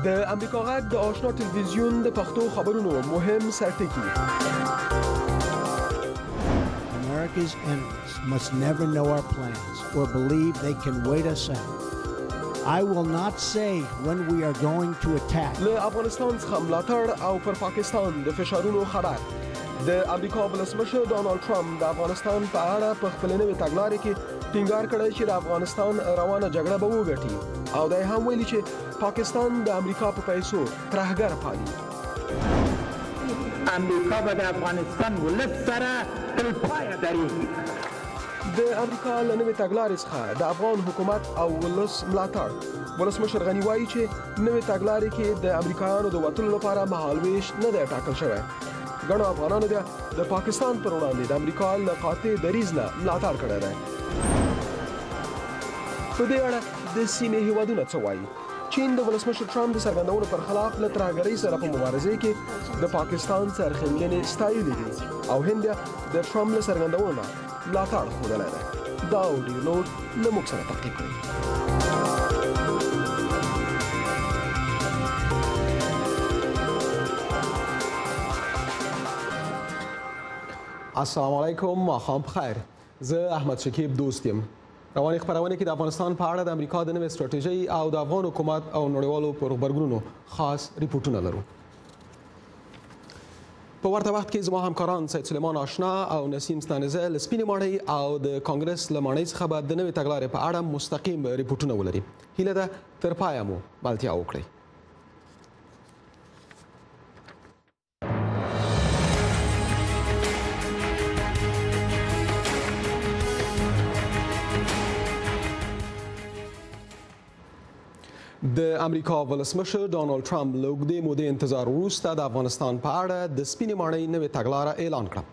د امریکا غږ د آشنا تلویزیون د پښتو خبرونو مهم سرټکی. America's enemies must never know our plans or believe they can wait us out. I will not say when we are going to attack. له افغانستان څخه ملاتړ او پر پاکستان د فشارونو خبر. د امریکا ولسمشر ډانلډ ټرمپ د افغانستان په اړه په خپل نوې تګلارې کې ټینګار کړی چې د افغانستان روانه جګړه به وګټي او دا هم ویلي چې پاکستان د امریکا په پیسو ترهګر پالي. امریکا به د افغانستان ولس سره تل پایه درېږي. د امریکا له نوې تګلارې څخه د افغان حکومت او ولس ملاتړ. ولسمشر غني وایي چې نوې تګلارې کې د امریکایانو د وتلو لپاره مهالویش نه دی ټاکل شوی. ګڼو افغانانو د پاکستان پر وړاندې د امریکا له قاطع دریځ نه ملاتړ کړی دی. په دې اړه د سیمې هیوادونه څه وایي؟ چین د ولسمشر ټرمپ د څرګندونو پر خلاف له ترهګرۍ سره په مبارزه کې د پاکستان سرښندنې ستایلې دي او هند د ټرمپ له څرګندونو نه ملاتړ ښودلی دی. دا او ډېر نور له موږ سره تعقیب کړئ. السلام علیکم، ماښام بخیر. زه احمد شکیب دوست یم. روانې خبرونه کې د افغانستان په اړه د امریکا د نوې ستراتیژۍ او د افغان حکومت او نړیوالو خبرګونونو خاص ریپورتونه لرو. په ورته وخت کې زما همکاران سید سلیمان آشنا او نسیم ستانزه له سپینې ماڼۍ او د کانګرس له ماڼۍ څخه به د نوې تګلارې په اړه مستقیم ریپورتونه ولري. هیله ده تر پایه مو ملتیا وکړئ. د امریکا ولسمشر ډانلډ ټرمپ له اوږدې مودې انتظار وروسته د افغانستان په اړه د سپینې ماڼۍ نوې تګلاره اعلان کړه.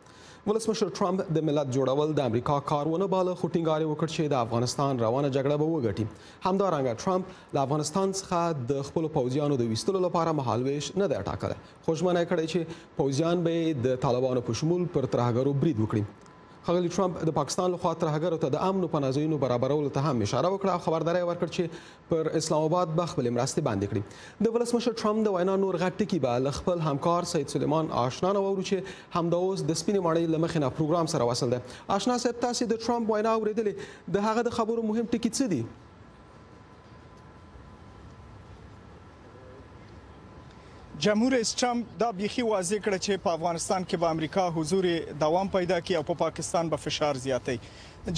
ولسمشر ټرمپ د ملت جوړول د امریکا کار ونه باله، خو ټینګار یې وکړ چې د افغانستان روانه جګړه به وګټي. همدارنګه ټرمپ له افغانستان څخه د خپلو پوځیانو د ویستلو لپاره مهالویش نه دی ټاکلی، خو ژمنه یې کړې چې پوځیان به یې د طالبانو په شمول پر ترهګرو برید وکړي. ښاغلي ټرمپ د پاکستان لخوا ترهګرو ته د امن او پناه ځایونو برابرولو ته هم اشاره وکړه او خبرداری ورکړ چې پر اسلام آباد به خپلې مرستې باندې کړي. د ولسمشر ټرمپ د وینا نور غټ ټکي به له خپل همکار سید سلیمان آشنا نه واورو چې همدا اوس د سپینې ماڼۍ له مخې نه پروګرام سره وصل دی. آشنا صاحب، تاسې د ټرمپ وینا اورېدلې، د هغه د خبرو مهم ټکي څه دي؟ جمهور رئیس ټرمپ دا بیخي واضح کړه چې په افغانستان کې به امریکا حضور دوام پیدا کړي او په پاکستان به فشار زیاتی.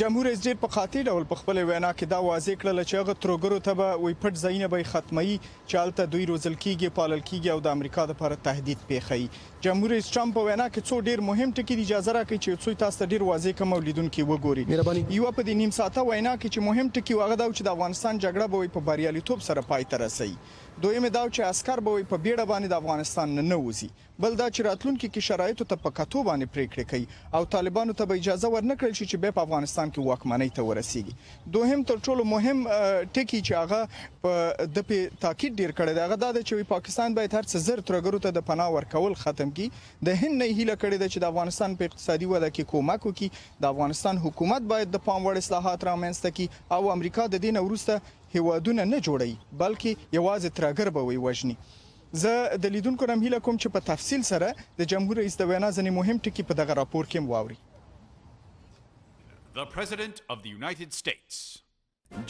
جمهور رئیس ډېر په قاطع ډول په خپل وینا کې دا واضح کړل چې هغه ترهګرو ته به وایي پټ ځایونه به ختموي چې هلته دوی روزل کېږي، پالل کېږي او د امریکا دپاره تهدید پیښوي. جمهور رئیس ټرمپ په وینا کې څو ډېر مهم ټکي دي، اجازه راکړئ چې څو تاسو ته ډېر واضح کړم او لیدونکي وګوري. یوه په دې نیم ساعته وینا کې چې مهم ټکي هغه دا و چې د افغانستان جګړه به په بریالیتوب سره پای ته رسوي. دویم دا چې عسکر به په بیړه باندې د افغانستان نه وځي، بل دا چې راتلونکي کې شرایطو ته په کتو باندې پریکړې کوي او طالبانو ته به اجازه ورنکړل شي چې بیا په افغانستان کې واکمنۍ ته ورسیږي. دوهم تر ټولو مهم ټکی چې هغه په د تاکید ډیر کړی دی هغه دا دی چې پاکستان باید هر څه زر ترهګرو ته د پناه ورکول ختم کړي. د هند نه هیله کړې ده چې د افغانستان په اقتصادي وده کې کومک وکړي. د افغانستان حکومت باید د پام وړ اصلاحات رامنځته کړي او امریکا د دې نه وروسته هیوادونه نه جوړوي بلکې یوازې ترهګر به وژني. زه د لیدونکو نه هیله کوم چې په تفصیل سره د جمهور رئیس د وینا ځینې مهم ټکي په دغه راپور کې واوري. The President of the United States.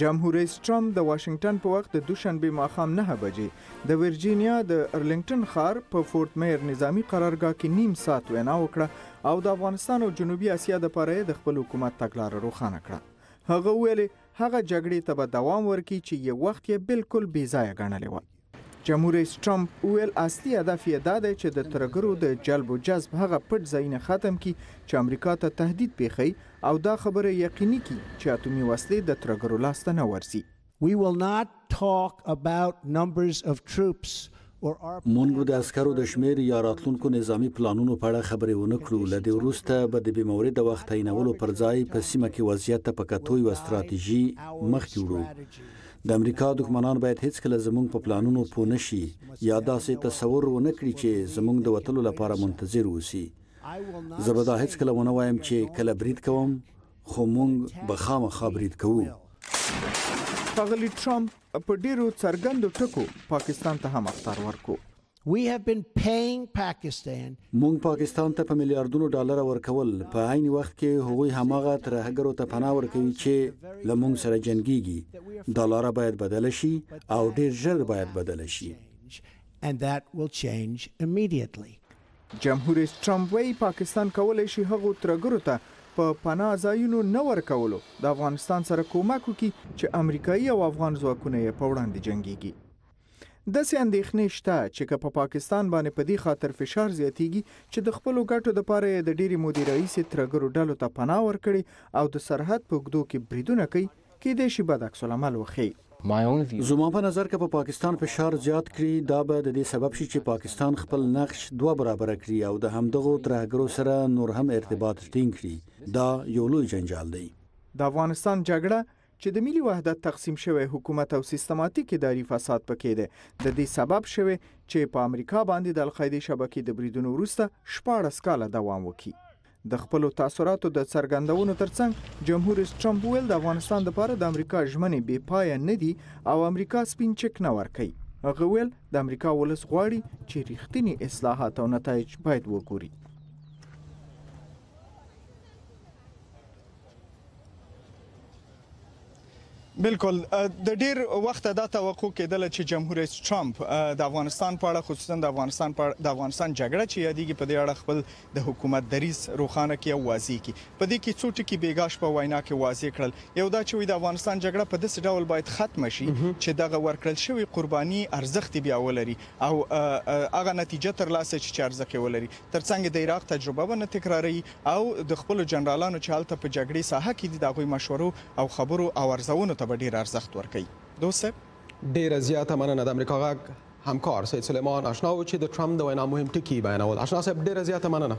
جمهور رئیس ټرمپ د واشنگټن په وخت د دوشنبه ماښام 9 بجې د ورجینیا د ارلنګټن ښار په فورت میر نظامی قرارګاه کې نیم ساعت وینا وکړه او د افغانستان او جنوبي اسیا د لپاره د خپل حکومت تګلاره روښانه کړه. هغه ویلي هغه جګړې ته به دوام ورکړي چې یو وخت یې بالکل بې ځایه ګڼلې وه. جمهور رئیس ټرمپ ویل اصلي هدف یې دا دی چې د ترهګرو د جلب و جذب هغه پټ ځایونه ختم کړي چې امریکا ته تهدید پیښوي او دا خبره یقیني کړي چې اتومي وسلې د ترهګرو لاس ته نه ورځي. We will not talk about numbers of troops. مونږ د عسکرو د شمیر یا راتلونکو نظامی پلانونو په اړه خبرې ونه کړو. له دې وروسته به د بې مورده وخت تعینولو پر ځای په سیمه کې وضعیت ته په کتو یوه ستراتیژي مخکې وړو. د امریکا دښمنان باید هیڅکله زموږ په پلانونو پوه نه شي یا داسې تصور ونه کړي چې زموږ د وتلو لپاره منتظر اوسي. زه به دا هیڅکله ونه وایم چې کله برید کوم، خو مونږ به خامخا برید کوو. ښاغلي ټرمپ په ډیرو څرګندو ټکو پاکستان ته هم اخطار ورکو. We have been paying Pakistan. مونږ پاکستان ته په میلیارډونو ډالر ورکول، په عین وخت کې هغوی هماغه ترهګرو ته پناه ورکوي چې له مونږ سره جنګيږي. ډالر باید بدل شي او ډیر ژر باید بدل شي. And that will change immediately. جمهور رئیس ټرمپ وايي پاکستان کولی شي هغو ترهګرو ته په پناه ځایونو نه ورکولو د افغانستان سره کومک وکړي چې امریکایي او افغان ځواکونه یې په وړاندې جنګيږي. داسې اندېښنې شته چې که په پاکستان باندې په دې خاطر فشار زیاتیږي چې د خپلو ګټو دپاره یې د ډېرې مودې راهیسې ترهګرو ډلو ته پناه ورکړي او د سرحد په اوږدو کې بریدونه کوي، کیدای شي بد عکس العمل وښیي. زما په نظر که په پاکستان فشار زیات کړي، دا به د دې سبب شي چې پاکستان خپل نقش 2 برابره کړي او د همدغو ترهګرو سره نور هم ارتباط ټینګ کړي. دا یو لوی جنجال دی. د افغانستان جګړه چې د ملي وحدت تقسیم شوی حکومت او سیستماتیک اداري فساد پکې دی، د دې سبب شوی چې په امریکا باندې د القاعده شبکې د بریدونو وروسته 14 کاله دوام وکړي. د خپلو تاثیراتو د څرګندونو ترڅنګ جمهور رئیس ټرمپ ویل د افغانستان لپاره د امریکا ژمنې بې پایه نه دي او امریکا سپین چک نه ورکوي. هغه ویل د امریکا ولس غواړي چې ریښتینی اصلاحات او نتایج باید وګوري. بالکل د ډیر وخت دا توقع کېدل چې جمهور رئیس ټرمپ د افغانستان په اړه، خصوصا د افغانستان جګړه چې یادېږي په دې اړه خپل د حکومت دریځ روښانه کړي او واضح کړي. په دې کې څو ټکي بیګاش په وینا کې واضح کړل. یو دا چې د افغانستان جګړه په داسې ډول باید ختمه شي چې دغه ورکړل شوی قرباني ارزښت بیا ولري او هغه نتیجه ترلاسه چې ارزښت ولري. ترڅنګ د عراق تجربه به نه تکراري او د خپل جنرالانو چې هلته په جګړې ساحه کې دي د هغوی مشورو او خبرو او ارزونو به ډیر ارزښت ورکوي. دوست ډیره زیاته مننه د امریکا غږ همکار سید سلیمان آشنا و چې د ټرمپ د وینا مهم ټکي بیانول. آشنا صاحب ډیره زیاته مننه.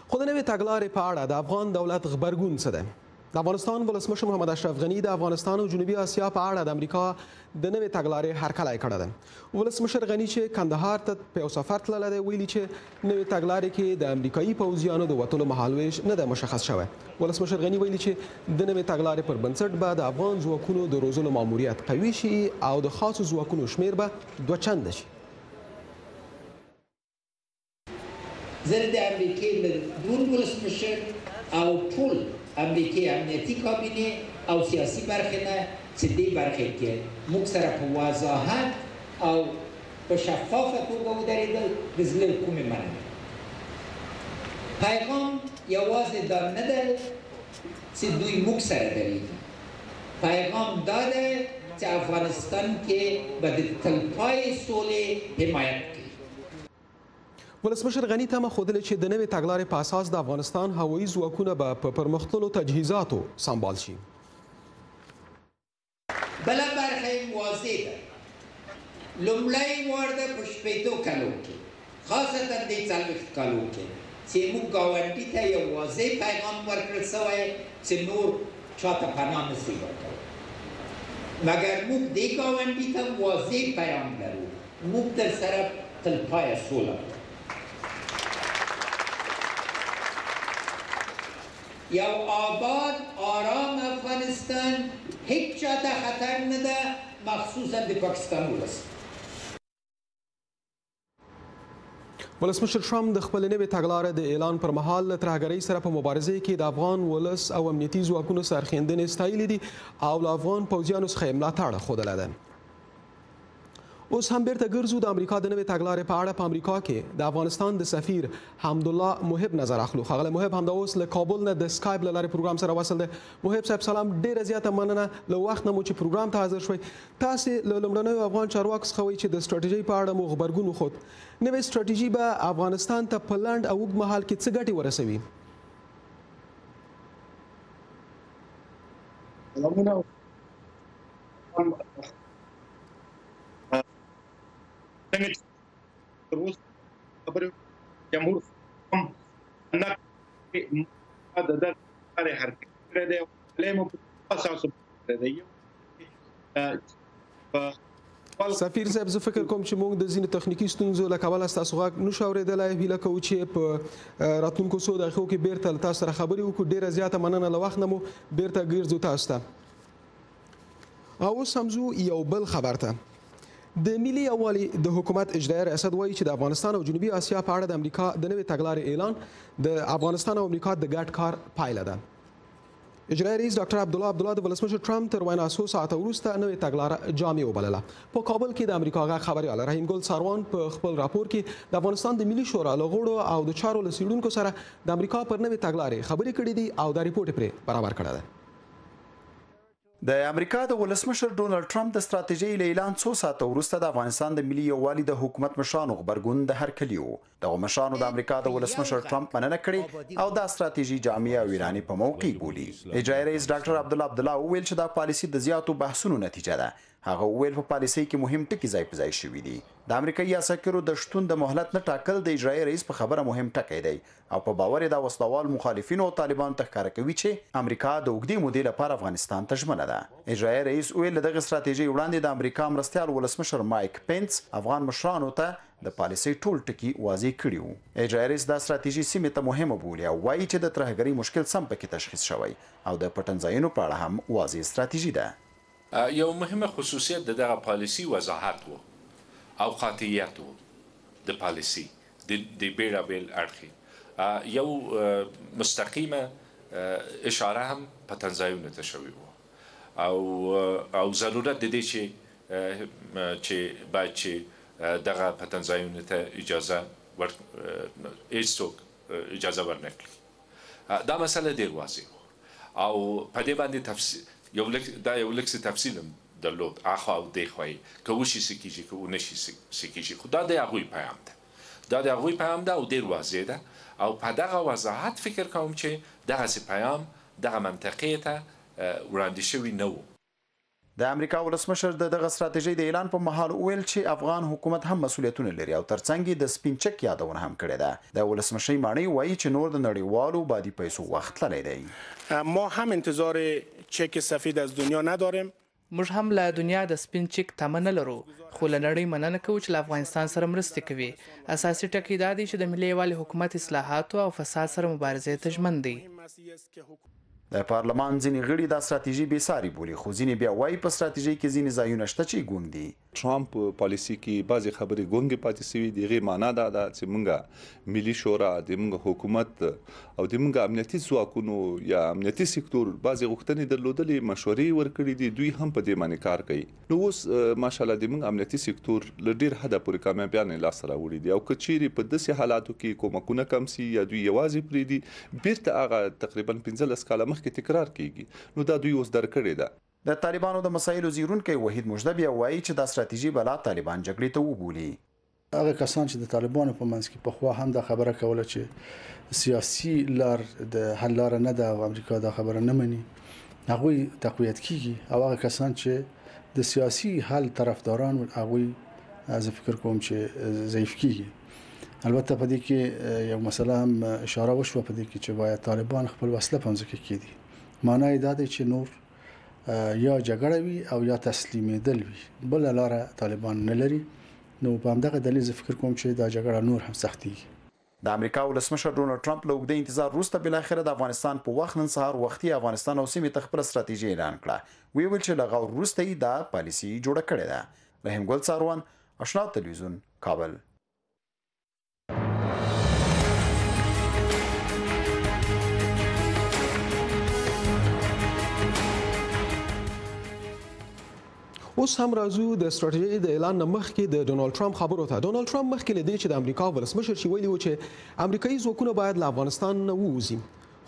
خو د نوې تګلارې په اړه د افغان دولت غبرګون څه دی؟ د افغانستان ولسمشر محمد اشرف غني د افغانستان او جنوبي اسیا په اړه د امریکا د نوې تګلارې هرکلی کړی دی. ولسمشر غني چې کندهار ته په یو سفر تللی دی ویلي چې نوې تګلارې کې د امریکایي پوځیانو د وتلو مهالویش نه دی مشخص شوی. ولسمشر غني ویلي چې د نوې تګلارې پر بنسټ به د افغان ځواکونو د روزلو ماموریت قوي شي او د خاصو ځواکونو شمیر به 2 چنده شي. زه د امریکې له دون ولسمشر او ټول امریکای امنیتي کابینه او سیاسي برخه نه چې دې برخه کې موږ سره په وضاحت او په شفافه توګه ودرېدل د زړه کومې مننه. پیغام یوازې دا نه دی چې دوی موږ سره درېږي، پیغام دا دی چې افغانستان کې به د تلپاتې سولې حمایت کوي. ولسمشر غني تمه ښودلې چې د نوې تګلارې په اساس د افغانستان هوایي ځواکونه به په پرمختللو تجهیزاتو سمبال شي. بله برخه یې واضح ده. لومړی وار ده په 15 کالو کې، خاصتا دې 40 کالو کې چې موږ ګاونډي ته یو واضح پیغام ورکړل شوی چې نور چاته پناه نشي ورکولی. مګر موږ دې ګاونډي ته واضح پیغام لرو، موږ درسره تلپایه سوله کوو. یو آباد آرام افغانستان هیچ چا ته خطر نه ده، مخصوصا د پاکستان ولس. ولسمشر ټرمپ د خپل نوې تګلارې د اعلان پر مهال له ترهګرۍ سره په مبارزې کې د افغان ولس او امنیتي ځواکونو سرښندنې ستایلې دي او له افغان پوځیانو څخه یې ملاتړ ښودلی دی. اوس هم بیرته ګرځو د امریکا د نوې تګلارې په اړه. په امریکا کې د افغانستان د سفیر حمدالله محب نظر اخلو. ښاغلی محب همدا اوس له کابل نه د سکایپ له لارې پروګرام سره وصل دی. محب صاحب سلام، ډیره زیاته مننه له وخت نه مو چې پروګرام ته حاضر شوئ. تاسې له لومړنیو افغان چارواکو څخه وایي چې د سټراټیژۍ په اړه مو غبرګون وښود. نوې سټراټیژي به افغانستان ته په لنډ او اوږد مهال کې څه ګټې ورسوي؟ روس خبر جمهور هم نه د دغه حرکت کړی دی، له مو اساس دی. سفیر صاحب، زه فکر کوم چې موږ د ځینې تخنیکي ستونزو له کبله ستاسو غږ نشو اورېدلی. هیله کوو چې په راتلونکو څو دقیقو کې بیرته له تاسو سره خبرې وکړو. ډېره زیاته مننه، له وخت نه مو بیرته ګرځو تاسو ته. او اوس هم ځو یو بل خبر ته. د ملي یووالي د حکومت اجرایي ریاست وایي چې د افغانستان او جنوبي اسیا په اړه د امریکا د نوې تګلارې اعلان د افغانستان او امریکا د ګډ کار پایله ده. اجرایي رئیس ډاکټر عبدالله د ولسمشر ټرمپ تر وینا څو ساعته وروسته نوې تګلاره جامع وبلله. په کابل کې د امریکا غږ خبريال رحیم ګل ساروان په خپل راپور کې د افغانستان د ملي شورا له غړو او د چارو له څېړونکو سره د امریکا پر نوې تګلارې خبرې کړې دي او دا ریپورټ پرې برابر کړی دی. د امریکا د ولسمشر ډونالد ټرمپ د ستراتیژۍ له اعلان څو ساعته وروسته د افغانستان د ملي یووالي د حکومت مشرانو غبرګون د هرکلي و. دغه مشرانو د امریکا د ولسمشر ټرمپ مننه کړې او دا ستراتیژي جامع او ایراني په موقع بولي. اجرایي رئیس ډاکټر عبدالله وویل چې دا پالیسي د زیاتو بحثونو نتیجه ده. هغه وویل په پالیسۍ کې مهم ټکي ځای په ځای شوي دي. د امریکایي عسکرو د شتون د مهلت نه ټاکل د اجرایي رئیس په خبره مهم ټکی دی او په باور د وسلوال مخالفینو او طالبانو ته ښکاره کوي چې امریکا د اوږدې مودې لپاره افغانستان ته ژمنه ده. اجرایي رئیس وویل له دغه ستراتیژۍ وړاندې د امریکا مرستیال ولسمشر مایک پینس افغان مشرانو ته د پالیسۍ ټول ټکي واضح کړي وو. اجرایي رئیس دا ستراتیژي سیمې ته مهمه بولي او وایي چې د ترهګرۍ مشکل سم پکې تشخیص شوی او د پټنځایونو په اړه هم واضح ستراتیژي ده. یو مهمه خصوصیت د دغه پالیسي وضاحت وو او قاطعیت وو د پالیسي د بیلابیل اړخې. یو مستقیمه اشاره هم پټنځایونو ته شوې وو او ضرورت د دې چې باید چې دغه پټنځایونو ته اجازه هیڅوک اجازه ورنکړي. دا مسله ډېر واضح وو او په دې باندې تفصیل یو لکس تفصیل هم درلود اخوا او دی خوای که وشي سکیږي که ونشي سکیږي. خو دا د هغوی پیغام ده او ډېر واضح ده او په دغه وضاحت فکر کوم چې دغسې پیغام دغه منطقې ته وړاندې شوي نه و. د امریکا ولسمشر دغه ستراتیژۍ د اعلان په مهال ویل چې افغان حکومت هم مسؤلیتونه لري او ترڅنګ د سپین چک یادونه هم کړې ده. د ولسمشر ماڼۍ وایي چې نور د نړیوالو بادي پیسو وخت تللی دی. ما هم انتظار چک سفید از دنیا نداریم. موږ هم له دنیا د سپین چک تمه نه لرو خو له نړۍ مننه کوو چې له افغانستان سره مرستې کوي. اساسي ټکی دا دی چې د ملي یووالي حکومت اصلاحاتو او فساد سره مبارزې ته ژمن دی. د پارلمان ځینې غړي دا ستراتیژي بې ساري بولي خو ځینې بیا وایي په ستراتیژۍ کې ځینې ځایونه شته چې ګونګ دي. ټرمپ پالیسي کې بعضې خبرې ګونګې پاتې سوي د هغې معنا دا ده چې موږ ملي شورا د موږ حکومت او د موږ امنیتي ځواکونو یا امنیتي سکتور بعضې غوښتنې درلودلې مشورې ورکړي دي دوی هم په دې باندې کار کوي. نو اوس ماشاءالله د موږ امنیتي سکتور له ډېر حده پورې کامیابیانې لاسته راوړي دي او که چیرې په داسې حالاتو کې کومکونه کم سي یا دوی یوازې پرېږدي بیرته هغه تقریبا 15 کاله مخکې تکرار کیږي. نو دا دوی اوس درک کړې ده. د طالبانو د مسایلو زیرونکی وحید مجده بیا وایي چې دا ستراتیژي به لا طالبان جګړې ته وبولي. هغه کسان چې د طالبانو په منځ کې پخوا هم دا خبره کوله چې سیاسي لار د حل لاره نه ده او امریکا دا خبره نه مني هغوی تقویت کیږي او هغه کسان چې د سیاسي حل طرفداران هغوی زه فکر کوم چې ضعیف کیږي. البته په دې کې یو مسله هم اشاره وشوه په دې کې چې باید طالبان خپل وسله په ځمکه کېږدي. معنی دا دی چې نور یا جګړه وي او یا تسلیمېدل وي بل لاره طالبان نه لري. نو په همدغه دلیل زه فکر کوم چې دا جګړه نور هم سختېږي. د امریکا ولسمشر ډونالد ټرمپ له اوږده انتظار وروسته بالاخره د افغانستان په وخت نن سهار وختي افغانستان او سیمې ته خپله ستراتیژي اعلان کړه. ویې ویل چې له غور وروسته یې دا پالیسي جوړه کړې ده. رحیم ګل ساروان، اشنا تلویزیون، کابل. اوس هم راځو د ستراتیژۍ د اعلان نه مخکې د ډونالد ټرمپ خبرو ته. ډونالد ټرمپ مخکې له دې چې د امریکا ولسمشر شي ویلي و چې امریکایي ځواکونه باید له افغانستان نه ووځي.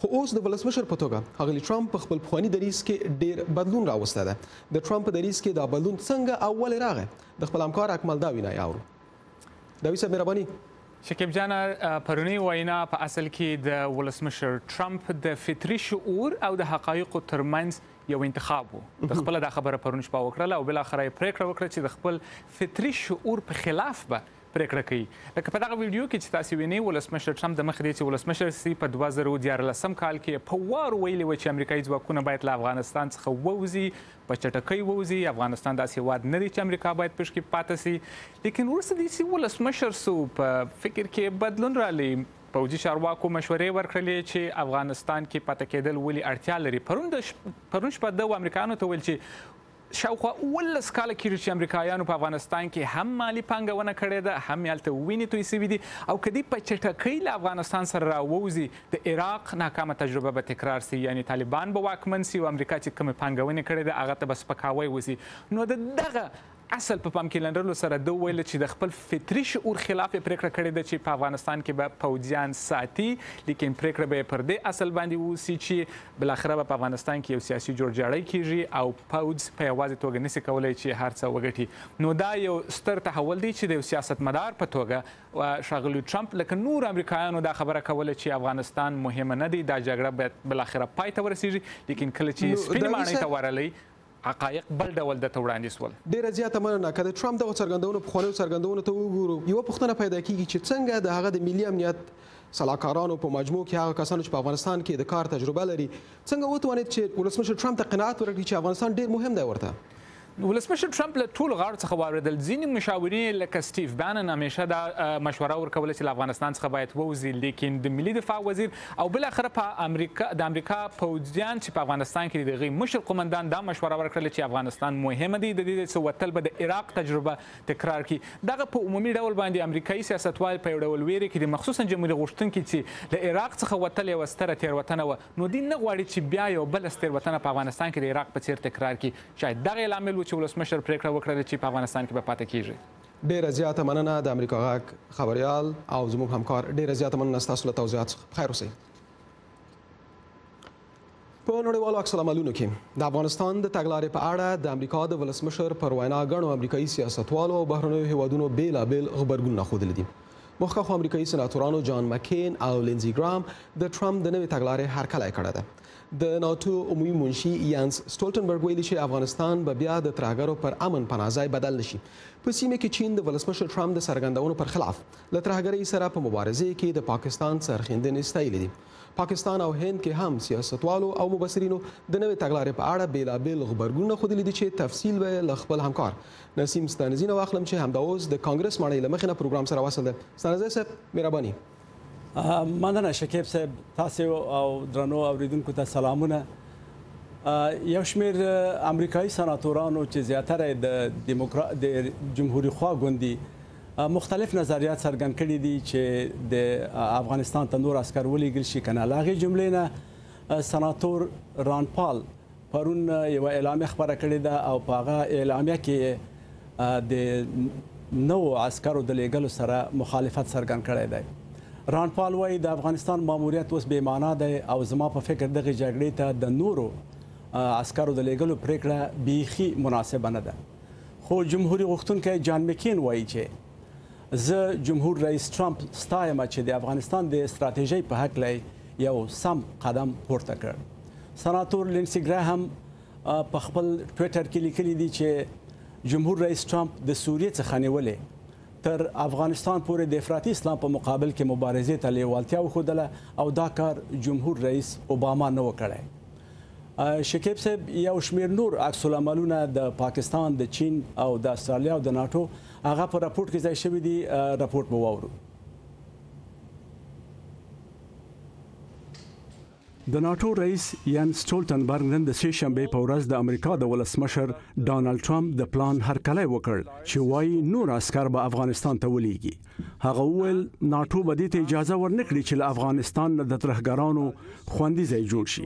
خو اوس د ولسمشر په توګه ښاغلي ټرمپ په خپل پخواني دریځ کې ډېر بدلون راوستی ده. د ټرمپ په دریځ کې دا بدلون څنګه او ولې راغی؟ د خپل همکار اکمل داوی نه اورو. داوی صاحب مهرباني. شکیب جانه پرونی وینا په اصل کې د ولسمشر ټرمپ د فطري شعور او د حقایقو ترمنځ یو انتخاب وو. د خپل د خبره پرون شپه وکړله او بل اخر یې پریکړه وکړه چې د خپل فطري شعور په خلاف به پریکړه کوي. لکه په دغه ویډیو کې چې تاسو وینئ ولسمشر ټرمپ د مخکې چې ولسمشر سي په 2014 کال کې په وار ویلي و چې امریکایي ځواکونه باید له افغانستان څخه ووځي، په چټکۍ ووځي. افغانستان داسې هېواد نه دی چې امریکا باید پشکې پاتې سي. لیکن وروسته داسې ولسمشر سو په فکر کې بدلون رالی. پوځي چارواکو مشورې ورکړلې چې افغانستان کې پاتې کېدل ولې اړتیا لري. پرون شپه د امریکایانو ته ویل چې شاوخوا 18 کاله کېږي چې امریکایانو په افغانستان کې هم مالي پانګونه کړې ده، هم یې هلته وینې توی سوي دي، او که دوی په چټکۍ له افغانستان سره راووځي د عراق ناکامه تجربه به تکرار سي، یعنې طالبان به واکمن سي او امریکا چې کومې پانګونې کړې ده هغه ته به سپکاوی وسي. نو د دغه اصل په پام کې لرلو سره ده ویل چې د خپل فطري شعور خلاف یې پرېکړه کړې ده چې په افغانستان کې به پوځیان ساتي، لیکن پرېکړه به یې پر دې اصل باندې وسي چې بالاخره به په افغانستان کې یو سیاسي جوړجاړی کېږي او پوځ په یوازې توګه نسي کولی چې هر څه وګټي. نو دا یو ستر تحول دی چې د یو سیاستمدار په توګه ښاغلي ټرمپ لکه نور امریکایانو دا خبره کوله چې افغانستان مهمه نه دی، دا جګړه باید بالاخره پای ته ورسېږي، لیکن کله چې سپینې ماڼۍ ته ورغلی حقایق بل ډول درته وړاندې سول. ډېره زیاته مننه. که د ټرمپ دغه څرګندونو پخوانیو څرګندونو ته وګورو، یوه پوښتنه پیدا کېږي چې څنګه د هغه د ملي امنیت سلاکارانو په مجموع کې هغه کسانو چې په افغانستان کې د کار تجربه لري څنګه وتوانید چې ولسمشر ټرمپ ته قناعت ورکړي چې افغانستان ډېر مهم دی ورته؟ ولسمشر ټرمپ له ټولو غاړو څخه واورېدل. ځینې مشاورین لکه سټیف بانن همیشه دا مشوره ورکوله چې له افغانستان څخه باید ووځي، لیکن د ملي دفاع وزیر او بالاخره د امریکا پوځیان چې په افغانستان کې د هغې مشر قومندان دا مشوره ورکړله چې افغانستان مهمه دی، د دې څه وتل به د عراق تجربه تکرار کړي. دغه په عمومي ډول باندې امریکایي سیاستوال په یو ډول ویرې کې دي، مخصوصا جمهوري غوښتونکي چې له عراق څخه وتل یوه ستره تېروتنه وه، نو دوی نه غواړي چې بیا یو بله تېروتنه په افغانستان کې د عراق په څېر تکرار کړي. شاید دغه لامل و چې ولسمشر پرېکړه وکړه چې په افغانستان کې به پاتې کیږي. ډیره زیاته مننه د امریکا غږ خبريال او زموږ همکار، ډیره زیاته مننه ستاسو له توضیحات څخه. خیر اوسئ. په نړیوالو عکس العملونو کې د افغانستان د تګلارې په اړه د امریکا د ولسمشر پر وینا ګڼو امریکایي سیاستوالو او بهرنیو هیوادونو بیلابیل غبرګونونه ښودلي دي. مخکښو امریکایي سناتورانو جان مکین او لینزي ګرام د ټرمپ د نوې تګلارې هرکلی کړی ده. د ناتو عمومي منشي یانس سټولټنبرګ ویلي چې افغانستان به بیا د ترهګرو پر امن پناه ځای بدل نشي. په سیمه کې چین د ولسمشر ټرمپ د څرګندونو پر خلاف له ترهګرۍ سره په مبارزې کې د پاکستان سرښندنې ستایلې دي. پاکستان او هند کې هم سیاستوالو او مبصرینو د نوې تګلارې په اړه بیلابیل غبرګونونه ښودلي دي چې تفصیل به له خپل همکار نسیم ستانزي نه واخلم چې همدا اوس د کانګرس ماڼۍ له مخې نه پروګرام سره وصل ده. ستانزي صاحب مهرباني. مننه شکیب صاحب، تاسو او درنو اوریدونکو ته سلامونه. یو شمېر امریکایي سناتورانو چې زیاتره د جمهوریت خوا ګوندي مختلف نظریات څرګند کړي دي چې د افغانستان ته نور عسکر ولېږل شي که نه. له هغې جملې نه سناتور ران پال پرون یوه اعلامیه خپره کړې ده او په هغه اعلامیه کې د نوو عسکرو د لېږلو سره مخالفت څرګند کړی دی. ران پال وایي د افغانستان ماموریت اوس بې معنا دی او زما په فکر دغې جګړې ته د نورو عسکرو د لېږلو پرېکړه بیخي مناسبه نه ده. خو جمهوري غوښتونکی جان مکین وایي چې زه جمهور رئیس ټرمپ ستایم چې د افغانستان د استراتیژۍ په هکله یو سم قدم پورته کړ. سناتور لینسي ګراهم په خپل ټویټر کې لیکلي دي چې جمهور رئیس ټرمپ د سوریې څخه نیولې تر افغانستان پورې د افراطي اسلام په مقابل کې مبارزې ته لیوالتیا وښودله او دا کار جمهور رئیس اوباما نه و کړی. شکیب صاحب، یو شمېر نور عکس العملونه د پاکستان، د چین او د استرالیا او د ناټو هغه په راپورټ کې ځای شوي دي. راپورټ به واورو. د ناټو رئیس یانس سټولټنبرګ نن د سې شنبې په ورځ د امریکا د ولسمشر ډانلډ ټرمپ د پلان هرکلی وکړ چې وایي نور عسکر به افغانستان ته ولېږي. هغه وویل ناټو به دې ته اجازه ورنکړي چې له افغانستان نه د ترهګرانو خوندي ځای جوړ شي.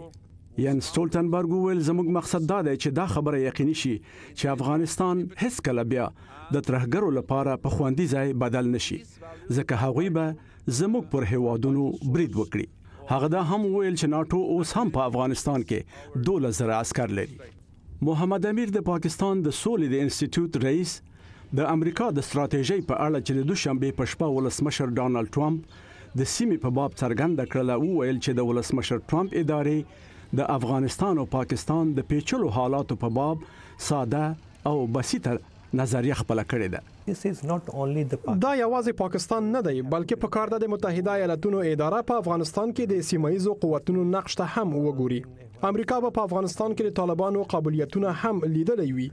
یانس سټولټنبرګ وویل زموږ مقصد دا دی چې دا خبره یقیني شي چې افغانستان هیڅکله بیا د ترهګرو لپاره په خوندي ځای بدل نشي، ځکه هغوی به زموږ پر هیوادونو برید وکړي. هغه دا هم ویل چې ناټو اوس هم په افغانستان کې 12,000 عسکر لري. محمد امیر د پاکستان د سولې د انسټیټیوټ رئیس د امریکا د ستراتیژۍ په اړه چې د دوشنبې په شپه ولسمشر ډانلډ ټرمپ د سیمې په باب څرګنده کړله وویل چې د ولسمشر ټرمپ ادارې د افغانستان او پاکستان د پیچلو حالاتو په باب ساده او بسیطه نظریه خپله کړې ده. دا یوازې پاکستان نه دی بلکې په کار د متحده ایالاتونو اداره په افغانستان کې د سیمایي قوتونو نقش ته هم وګوري. امریکا په افغانستان کې د طالبانو قابلیتونه هم لیدلې وي.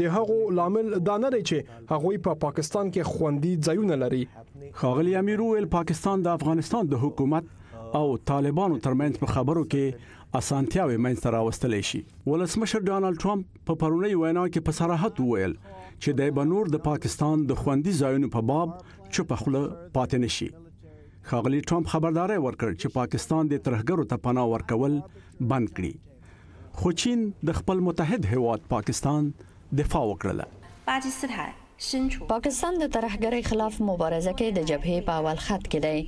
د هغو لامل دا نه دی چې هغوی په پاکستان کې خوندي ځایونه لري. ښاغلي امیر وویل پاکستان د افغانستان د حکومت او طالبانو ترمنځ په خبرو کې اسانتیاوي منځته راوستلی شي. ولسمشر ډانلډ ټرمپ په پرونی وینا کې په صراحت وویل چې د بنور د پاکستان د خوندي ځایونو په باب چوپ خوله پاتې نشي. ښاغلي ټرمپ خبرداري ورکړ چې پاکستان د ترهګرو ته پناه ورکول بند کړي. خو چین د خپل متحد هیواد پاکستان دفاع وکړه. پاکستان د ترهګرۍ خلاف مبارزه کې د جبهې په اول خط کې دی.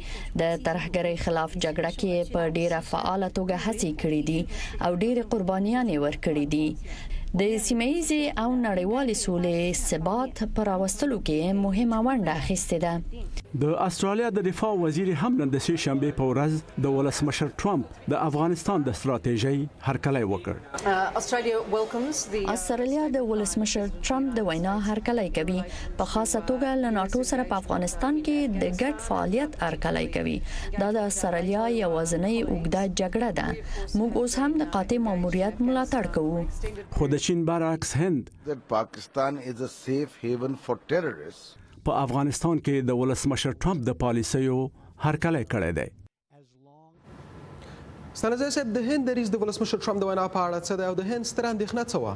د ترهګرۍ خلاف جګړه کې په ډیره فعاله توګه هڅې کړې دي او ډېرې قربانیانې ورکړې دي. د سیمې او نړیوال سولې ثبات پر راوستلو کې مهمه ونډه اخیستې ده. د استرالیا د دفاع وزیر هم نن د سې شنبه په ورځ د ولسمشر ټرمپ د افغانستان د ستراتیژۍ هرکلی وکړ. استرالیا د ولسمشر ټرمپ د وینا هرکلی کوي. په خاصه توګه له ناتو سره په افغانستان کې د ګډ فعالیت هرکلی کوي. دا د استرالیا یوازینۍ اوږده جګړه ده. موږ اوس هم د قاطع ماموریت ملاتړ کوو. خو د چین برعکس هند پاکستان از ا سیف هیون فور ټیرریسټ په افغانستان کې د ولسمشر ټرمپ د پالیسیو هرکلی کړی دی. ستانزه صاحب د هند د رئیس د ولسمشر ټرمپ د وینا په اړه څه ده او د هند ستر اندېښنه څه وه؟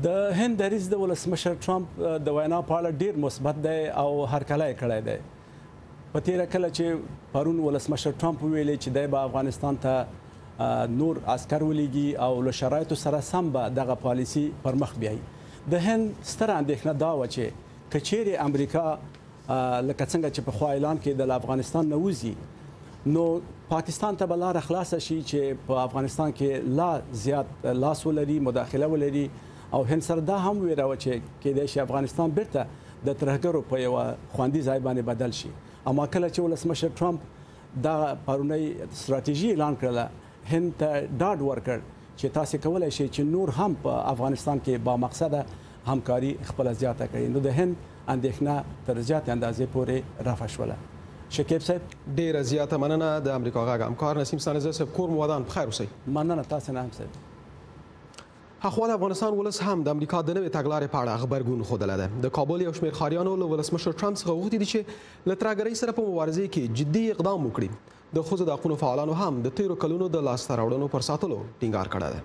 د هند د رئیس د ولسمشر ټرمپ د وینا په اړه ډیر مثبت دی او هرکلی کړی دی. په تیره کله چې پرون ولسمشر ټرمپ ویلي چې دی به افغانستان ته نور عسكر ولېږي او له شرایطو سره سم به دغه پالیسي پر مخ بیایي. د هند ستره اندېښنه دا وه چې که چیرې امریکا لکه څنګه چې پخوا اعلان کې د افغانستان نه وځي نو پاکستان ته به لاره خلاصه شي چې په افغانستان کې لا زیات لاس ولري، مداخله ولري او هند سره دا هم ویره وه چې کېدای شي افغانستان بیرته د ترهګرو په یوه خوندي ځای باندې بدل شي. اما کله چې ولسمشر ټرمپ دا پرونی ستراتیژي اعلان کړله هند ته ډاډ ورکړ چې تاسو کولای شئ چې نور هم په افغانستان کې با مقصده همکاري خپل زیاته کړي. نو د هند اندېښنه تر زیاتې اندازې پورې رفع شوله. شکیب صاحب ډیره زیاته مننه. د امریکا غږ همکار نسیم ستانزه صاحب کور مو ودان بخیر اوسئ. مننه تاسو نه هم صاحب. هخوا د افغانستان ولس هم د امریکا د نوې تګلارې په اړه غبرګون ښودلی دی. د کابل یو شمېر ښاریانو له ولسمشر ټرمپ څخه غوښتي دي چې له ترهګرۍ سره په مبارزې کې جدي اقدام وکړي. د ښځو د حقونو فعالانو هم د تیرو کلونو د لاسته راوړنو پر ساتلو ټینګار کړی دی.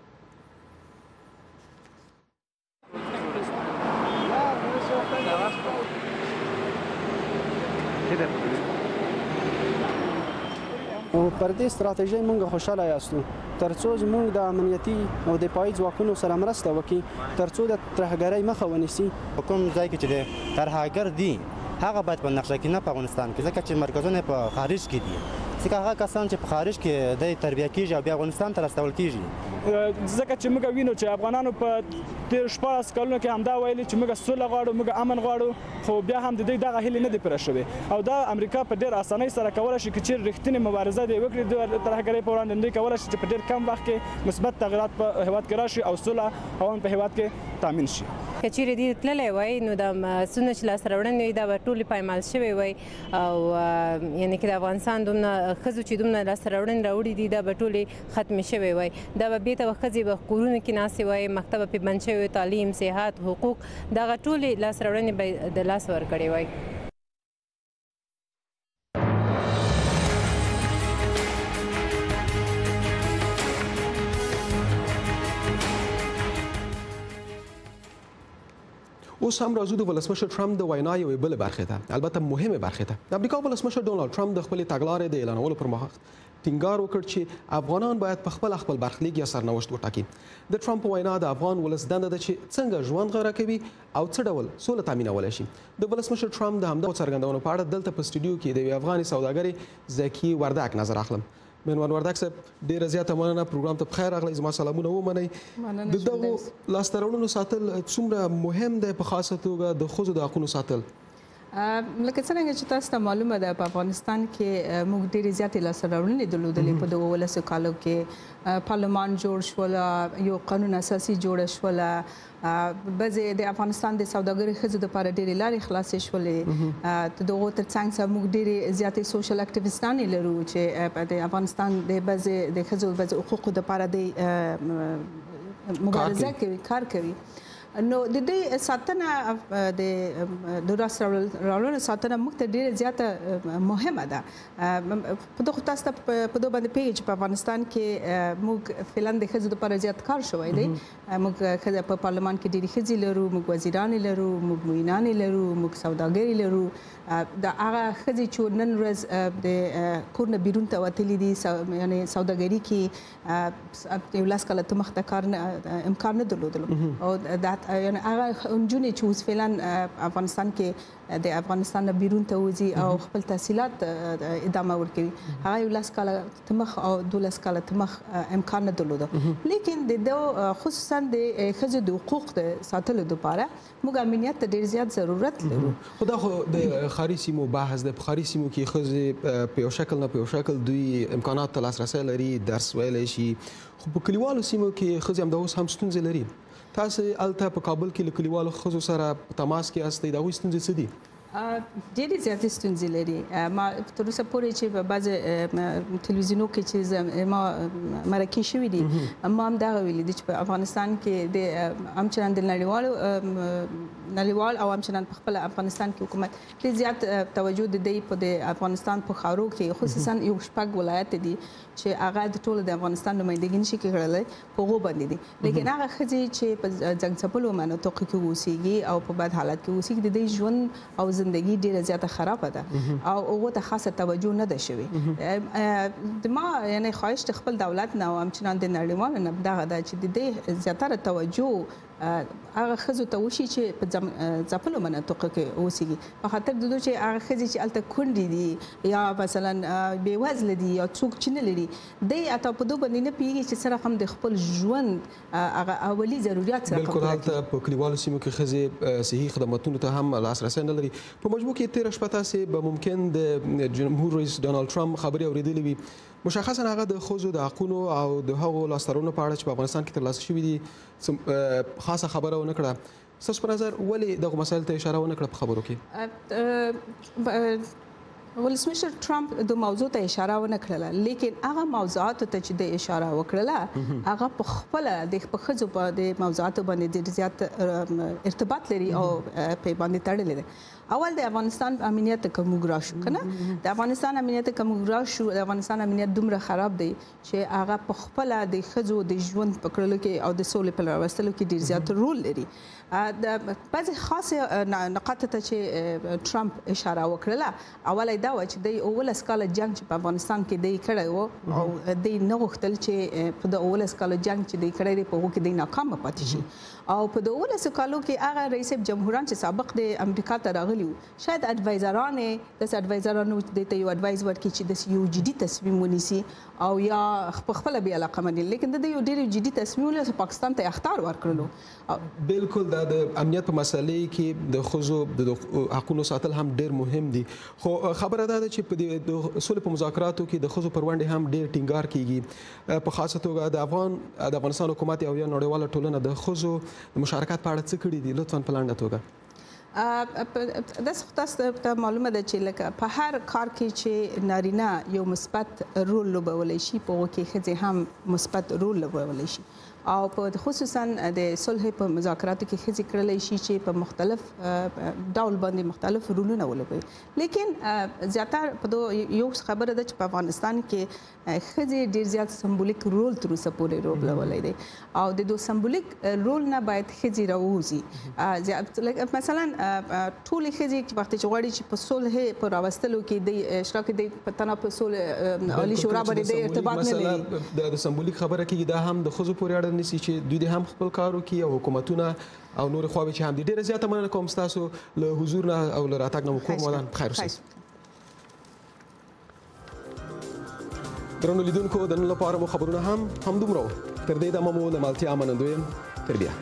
او پر دې ستراتیژۍ موږ خوشاله یاستو ترڅو موږ د امنیتي او دفاعي ځواکونو سره مرسته وکړي ترڅو د ترهګرۍ مخه ونیسي. کوم ځای کې چې د ترهګر دي هغه باید په نقشه کې نه په افغانستان کې ځکه چې مرکزونه په خارج کې دي. ځکه هغه کسان چې په خارج کې د تربیه کیږي او بیا افغانستان ته راستول کیږي. ځکه چې موږ وینو چې افغانانو په تیر 14 کلونو کې همدا ویلي چې موږ سوله غواړو، موږ امن غواړو، خو بیا هم د دې دغه هیلې نه دي پوره شوې او دا امریکا په ډېر اسانۍ سره کولی شي که چیرې رښتینې مبارزه دې وکړي د ترهګرۍ په وړاندې دوی کولی شي چې په ډېر کم وخت کې مثبت تغیرات په هیواد کې راشي او سوله او امن په هیواد کې تامین شي. که چیرې دې تللی وای نو د څومره چې لاسته راوړنې وي دا به ټولې پایمال شوې وای او یعنې که د افغانستان دومره ښځو چې دومره لاسته راوړنې راوړي دي دا به ټولې ختمې شوې وای. دا به بېرته به ښځې به کورونو کې ناستې وای، مکتب به پرې بند شوی وای، تعلیم، صحت، حقوق دغه ټولې لاسته راوړنې به د لاس ورکړې وای. اوس هم راځو د ولسمشر ټرمپ د وینا یوې بلې برخې ته، البته مهمه برخې ته. د امریکا ولسمشر ډونالډ ټرمپ د خپلې تګلارې د اعلانولو پر مهال ټینګار وکړ چې افغانان باید په خپل برخلیک یا سرنوشت وټاکي. د ټرمپ وینا د افغان ولس دنده ده چې څنګه ژوند غوره کوي او څه ډول سوله تامینولی شي. د ولسمشر ټرمپ د همدغو څرګندونو په اړه دلته په سټوډیو کې د یوې افغانې سوداګرې زکي وردک نظر اخلم. منوان وردک صاحب ډیره زیاته مننه، پروګرام ته بخیر راغلی. زما سلامونه ومنئ. د دغو لاسته راوړنو ساتل څومره مهم دی، په خاصه توګه د ښځو د حقونو ساتل؟ لکه څنګه چې تاسو ته معلومه ده په افغانستان کې موږ ډېرې زیاتې لاسته راوړنې درلودلې. په دغو 12 کالو کې پارلمان جوړ شول، یو قانون اساسي جوړ شول، بعضې د افغانستان د سوداګرۍ ښځو دپاره ډېرې لارې خلاصې شولې. د دغو تر څنګ سره موږ ډېرې زیاتې سوشل اکټیویسټانې لرو چې د افغانستان د بعضې د ښځو بعضې حقوقو دپاره د مبارزه کوي، کار کوي. نو د دې ساتنه د لاسته راوړلو ساتنه موږ ته ډیره زیاته مهمه ده. په دغه تاسو ته په دوه باندې پیږي په افغانستان کې موږ فعلا د ښځو لپاره زیات کار شوی دی. موږ په پارلمان کې ډېری ښځې لرو، موږ وزیران لرو، موږ معینان لرو، موږ سوداګر لرو. د هغه ښځې چې نن ورځ د کور نه بیرون ته وتلي دي، یعنی سوداګري کې یو لاس کاله مخ ته کار امکان نه درلودلو، او یعنی هغه نجونې چې اوس فعلا افغانستان کې د افغانستان نه بیرون ته وځي او خپل تحصیلات ادامه ورکوي، هغه یو لاس کاله مخ او 12 کاله مخ امکان نه درلوده. لیکن د خصوصا د ښځو د حقوق د ساتلو لپاره موږ امنیت ته ډیر زیات ضرورت لرو. خو دا خو د ښاري سیمو بحث د ښاري سیمو کې ښځې په یو شکل نه په یو شکل دوی امکانات ته لاسرسی لري، درس ویلی شي، خو په کلیوالو سیمو کې ښځې همدا اوس هم ستونزې لري. تاسو هلته په کابل کې له کلیوالو ښځو سره په تماس کې یاستئ، د هغوی ستونزې څه دي؟ ډېرې زیاتې ستونزې لري. ما تر اوسه پورې چې په بعضې تلویزیونو کې چې ما مرکې شوي دي، ما هم دغه ویلي دي چې په افغانستان کې د همچنان د نړیوال او همچنان په خپل افغانستان کې حکومت ډېر زیات توجه د دی په د افغانستان په ښارو کې، خصوصا یو 6 ولایت دي چې هغه د ټولو د افغانستان نمائندګي نشي کړلی، په هغو باندې دي. لیکن هغه ښځې چې په جنګ څپلو مناطقو کې اوسېږي او په بد حالت کې اوسېږي، د دوی ژوند او زندگی ډیره زیاته خرابه ده او هغه ته خاصه توجه نه ده شوې. د ما یعنی خواهش د خپل دولت نه او همچنان د نړیوالو نه دغه ده چې د دې زیاتره توجه هغه ښځو ته وشي چې په ځپلو مناطقو کې اوسېږي، په خاطر د دوی چې هغه ښځې چې هلته کونډې دي یا مثلا بېوزله دي یا څوک چې نه لري، دی حتی په دوی باندې نه پوهېږي چې سره هم د خپل ژوند هغه اولي ضرورت سره بلکل هلته په کلیوالو سیمو کې ښځې صحي خدماتونو ته هم لاسرسی نه لري. په مجموع کې تېره شپه تاسې به ممکن د جمهور رئیس ډانالډ ټرمپ خبرې اورېدلې وي، مشخصا هغه د ښځو د حقونو او د هغو لاسته راوړنو په اړه چې په افغانستان کې ترلاسه شوي دي خاصه خبره ونه کړه. ستاسو په نظر ولې دغو مسایلو ته اشاره ونه کړه په خبرو کې؟ ولسمشر ټرمپ د موضوع ته اشاره ونه کړله، لیکن هغه موضوعاتو ته چې د اشاره وکړله هغه په خپل د ښځو په د موضوعاتو باندې ډېر زیات ارتباط لري او په باندې تړلی دی. اول د افغانستان امنیت ته موږ راشو کنه، د افغانستان امنیت ته موږ راشو، د افغانستان امنیت دومره خراب دی چې هغه په خپل د ښځو د ژوند په کړلو کې او د سولې په راوستلو کې ډېر زیات رول لري. د بعضې خاصې نقاط ته چې ټرمپ اشاره وکړله، اوله دا و چې د 19 کاله جنګ چې په افغانستان کې دی کړی و او دی نه غوښتل چې په د 19 کاله جنګ چې دی کړی دی په هغو کې دی ناکامه پاتې شي، او په د 19 کالو کې هغه رئیس جمهوران چې سابق د امریکا ته راغلي وو، شاید اډوایزران داسې اډوایزرانو دې ته یو اډوایز ورکړي چې داسې یو جدي تصمیم ونیسي او یا په خپله بې علاقه مني، لیکن د یو ډېر جدي تصمیم ونیسي، پاکستان ته اخطار ورکړلو. بالکل دا د امنیت په مسلې کې د ښځو د حقونو ساتل هم ډېر مهم دي، خو خبره دا ده چې په د سولې په مذاکراتو کې د ښځو پر ونډې هم ډېر ټینګار کیږي. په خاصه توګه د افغانستان حکومت او یا نړیواله ټولنه د ښځو د مشارکت په اړه څه کړي دي؟ لطفا په لنډه توګه. تاسو ته معلومه ده چې لکه په هر کار کې چې نارینه یو مثبت رول لوبولی شي، په هغو کې ښځې هم مثبت رول لوبولی شي، او په خصوصا د صلح په مذاکراتو کې ښځې کړلی شي چې په مختلف ډول باندې مختلف رولونه ولوبوي. لیکن زیاتره په یو خبره ده چې په افغانستان کې ښځې ډېر زیات سمبولیک رول تر اوسه پورې لوبولی دی، او د دو سمبولیک رول نه باید ښځې راووځي. مثلا ټولې ښځې چې وخت چې غواړي چې په صلح په راوستلو کې د اشتراک دی په تنه په صلح عالی شورا باندې د ارتباط نه لري. د سمبولیک خبره کېږي دا هم د ښځو پورې اړه نیسي چې دوی هم خپل کار وکړي او حکومتونه او نور خواوې چې هم دي. ډېره زیاته مننه کوم ستاسو له حضور نه او له راتګ نه مو کور مودان بخیر اوسئ. درنو لیدونکو د نن لپاره مو خبرونه هم همدومره و. تر دې دمه مو له مالتیا منندوی یم. تر بیا.